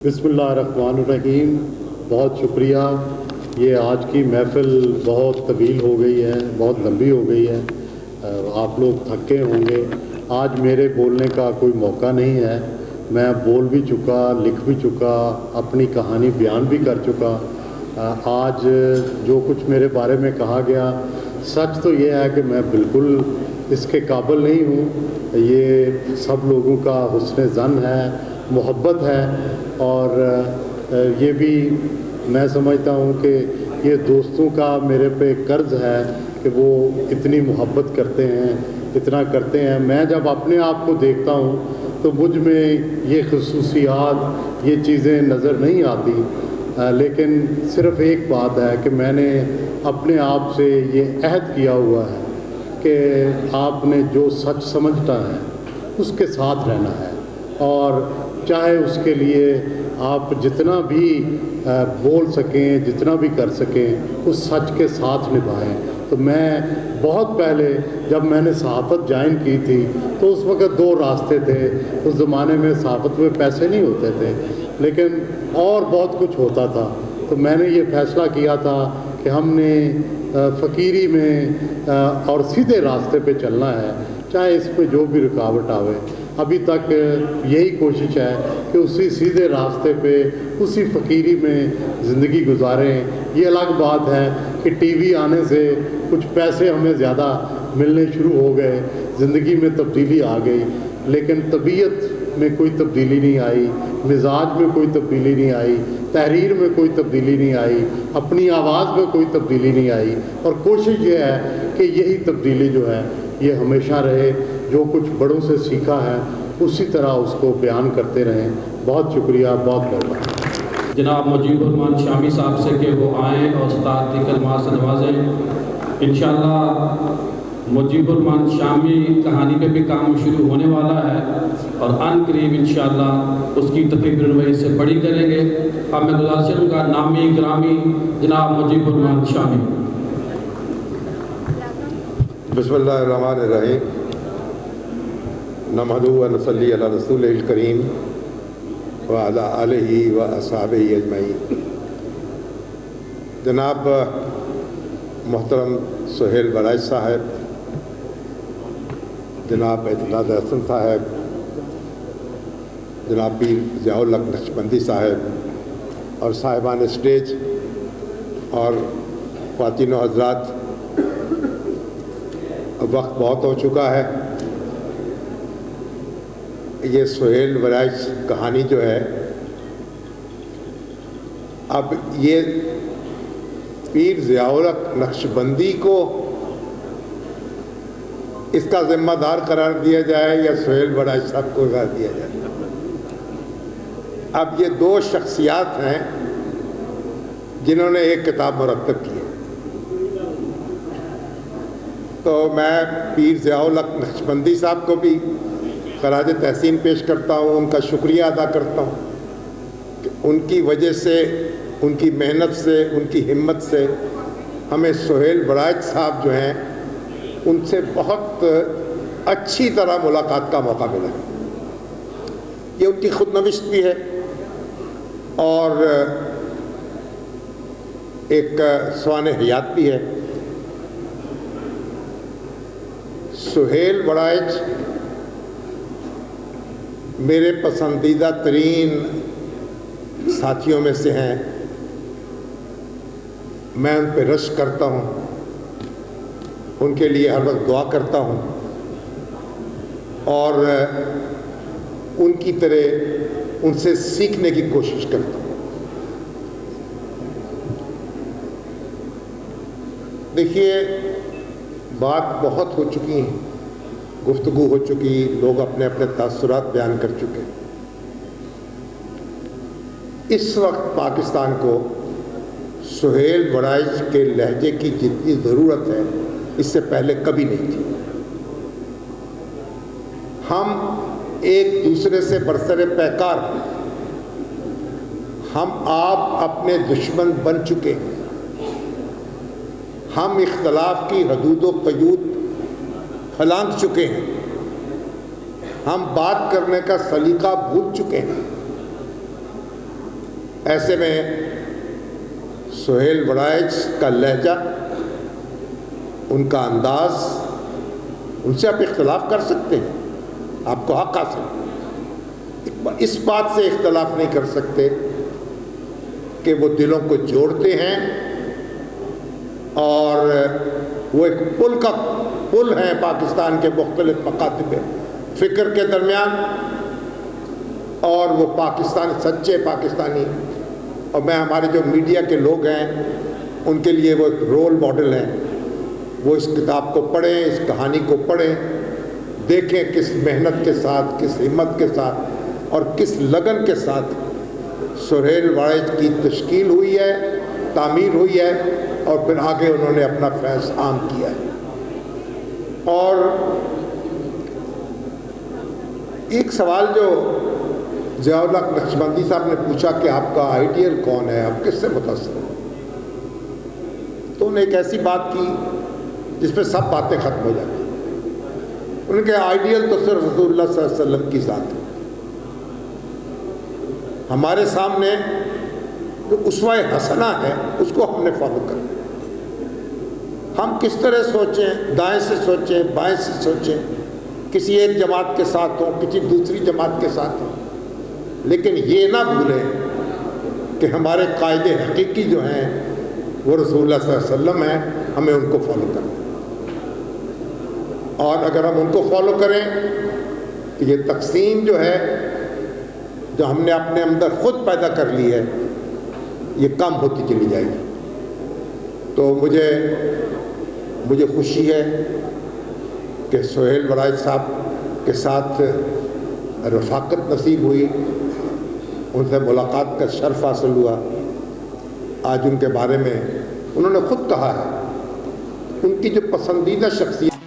बिस्मिल्लाहिर्रहमानिर्रहीम। बहुत शुक्रिया। ये आज की महफ़िल बहुत तवील हो गई है, बहुत लंबी हो गई है, आप लोग थके होंगे। आज मेरे बोलने का कोई मौका नहीं है। मैं बोल भी चुका, लिख भी चुका, अपनी कहानी बयान भी कर चुका। आज जो कुछ मेरे बारे में कहा गया, सच तो ये है कि मैं बिल्कुल इसके काबिल नहीं हूँ। ये सब लोगों का हुस्न ज़न है, मोहब्बत है, और ये भी मैं समझता हूँ कि ये दोस्तों का मेरे पे कर्ज़ है कि वो इतनी मोहब्बत करते हैं, इतना करते हैं। मैं जब अपने आप को देखता हूँ तो मुझ में ये खसूसियात, ये चीज़ें नज़र नहीं आती, लेकिन सिर्फ़ एक बात है कि मैंने अपने आप से ये अहद किया हुआ है कि आपने जो सच समझना है उसके साथ रहना है, और चाहे उसके लिए आप जितना भी बोल सकें, जितना भी कर सकें, उस सच के साथ निभाएं। तो मैं बहुत पहले जब मैंने सहाफ़त ज्वाइन की थी तो उस वक़्त दो रास्ते थे। उस ज़माने में सहाफ़त में पैसे नहीं होते थे, लेकिन और बहुत कुछ होता था। तो मैंने ये फ़ैसला किया था कि हमने फ़कीरी में और सीधे रास्ते पे चलना है, चाहे इस पे जो भी रुकावट आवे। अभी तक यही कोशिश है कि उसी सीधे रास्ते पे, उसी फ़कीरी में ज़िंदगी गुजारें। ये अलग बात है कि टीवी आने से कुछ पैसे हमें ज़्यादा मिलने शुरू हो गए, ज़िंदगी में तब्दीली आ गई, लेकिन तबीयत में कोई तब्दीली नहीं आई, मिजाज में कोई तब्दीली नहीं आई, तहरीर में कोई तब्दीली नहीं आई, अपनी आवाज़ में कोई तब्दीली नहीं आई। और कोशिश ये है कि यही तब्दीली जो है ये हमेशा रहे। जो कुछ बड़ों से सीखा है उसी तरह उसको बयान करते रहें। बहुत शुक्रिया, बहुत मेहरबानी। जनाब मुजीबुर शामी साहब से कि वो आएँ और उस्ताद की कलमात से नवाजें। इंशाअल्लाह मुजीबुर शामी कहानी पे भी काम शुरू होने वाला है और अन करीब इंशाअल्लाह उसकी तफरीर से बड़ी करेंगे। अब मैं गुज़ारिश करूँगा नामी ग्रामी जनाब मुजीबुर शामी। बिस्मिल्लाहिर्रहमानिर्रहीम। नहमदुहु व नसल्ली अला रसूलिल करीम व अला आलिहि व अस्हाबिहि अजमईन। जनाब मोहतरम सुहेल बराइच साहब, जनाब एतनाज़ हसन साहब, जनाब पीर ज़ियाउल हक नक्शबंदी साहब और साहिबान स्टेज और ख़वातीन व हज़रात, वक्त बहुत हो चुका है। ये सुहेल बराइच कहानी जो है, अब ये पीर ज़ियाउल हक नक्शबंदी को इसका ज़िम्मेदार करार दिया जाए या सुहेल बराइच साहब को करार दिया जाए। अब ये दो शख्सियात हैं जिन्होंने एक किताब मुरत्तब की है। तो मैं पीर ज़ियाउल हक नक्शबंदी साहब को भी खराज तहसीन पेश करता हूँ, उनका शुक्रिया अदा करता हूँ कि उनकी वजह से, उनकी मेहनत से, उनकी हिम्मत से हमें सुहेल बराइच साहब जो हैं उनसे बहुत अच्छी तरह मुलाकात का मौका मिला। ये उनकी खुदनविश्त भी है और एक स्वाने हयात भी है। सुहेल बराइच मेरे पसंदीदा तरीन साथियों में से हैं। मैं उन पर रश्क करता हूँ, उनके लिए हर वक्त दुआ करता हूँ और उनकी तरह उनसे सीखने की कोशिश करता हूँ। देखिए, बात बहुत हो चुकी है, गुफ्तगू हो चुकी, लोग अपने अपने तासुरात बयान कर चुके। इस वक्त पाकिस्तान को सुहेल बराइच के लहजे की जितनी ज़रूरत है इससे पहले कभी नहीं थी। हम एक दूसरे से बरसरे पैकार हैं, हम आप अपने दुश्मन बन चुके हैं। हम इख्तलाफ की हदूद व क़यूद फलांग चुके हैं, हम बात करने का सलीका भूल चुके हैं। ایسے میں سہیل وڑائچ کا لہجہ، ان کا انداز، ان سے آپ اختلاف کر سکتے ہیں، آپ کو حق حاصل ہے، اس بات سے اختلاف نہیں کر سکتے کہ وہ دلوں کو جوڑتے ہیں اور وہ ایک پل ہیں پاکستان کے مختلف مکاتب فکر کے درمیان، اور وہ سچے پاکستانی، اور میں ہمارے جو میڈیا کے لوگ ہیں ان کے لیے وہ ایک رول ماڈل ہیں۔ وہ اس کتاب کو پڑھیں، اس کہانی کو پڑھیں، دیکھیں کس محنت کے ساتھ، کس ہمت کے ساتھ اور کس لگن کے ساتھ سہیل وڑائچ کی تشکیل ہوئی ہے، تعمیر ہوئی ہے، اور پھر آگے انہوں نے اپنا فیض عام کیا ہے۔ اور ایک سوال جو ضیاء الحق نقشبندی صاحب نے پوچھا کہ آپ کا آئیڈیل کون ہے، آپ کس سے متاثر ہیں، تو انہوں نے ایک ایسی بات کی جس پہ سب باتیں ختم ہو جاتی ہیں۔ ان کے آئیڈیل تو صرف رسول اللہ صلی اللہ علیہ وسلم کی ذات ہے۔ ہمارے سامنے جو اسوہ حسنہ ہے اس کو ہم نے فالو کرنا ہے۔ ہم کس طرح سوچیں، دائیں سے سوچیں، بائیں سے سوچیں، کسی ایک جماعت کے ساتھ ہوں، کسی دوسری جماعت کے ساتھ ہوں، لیکن یہ نہ بھولیں کہ ہمارے قائد حقیقی جو ہیں وہ رسول اللہ صلی اللہ علیہ وسلم ہیں، ہمیں ان کو فالو کرنا ہے۔ اور اگر ہم ان کو فالو کریں تو یہ تقسیم جو ہے، جو ہم نے اپنے اندر خود پیدا کر لی ہے، یہ کم ہوتی چلی جائے گی۔ تو مجھے خوشی ہے کہ سہیل وڑائچ صاحب کے ساتھ رفاقت نصیب ہوئی، ان سے ملاقات کا شرف حاصل ہوا۔ آج ان کے بارے میں انہوں نے خود کہا ہے، ان کی جو پسندیدہ شخصیت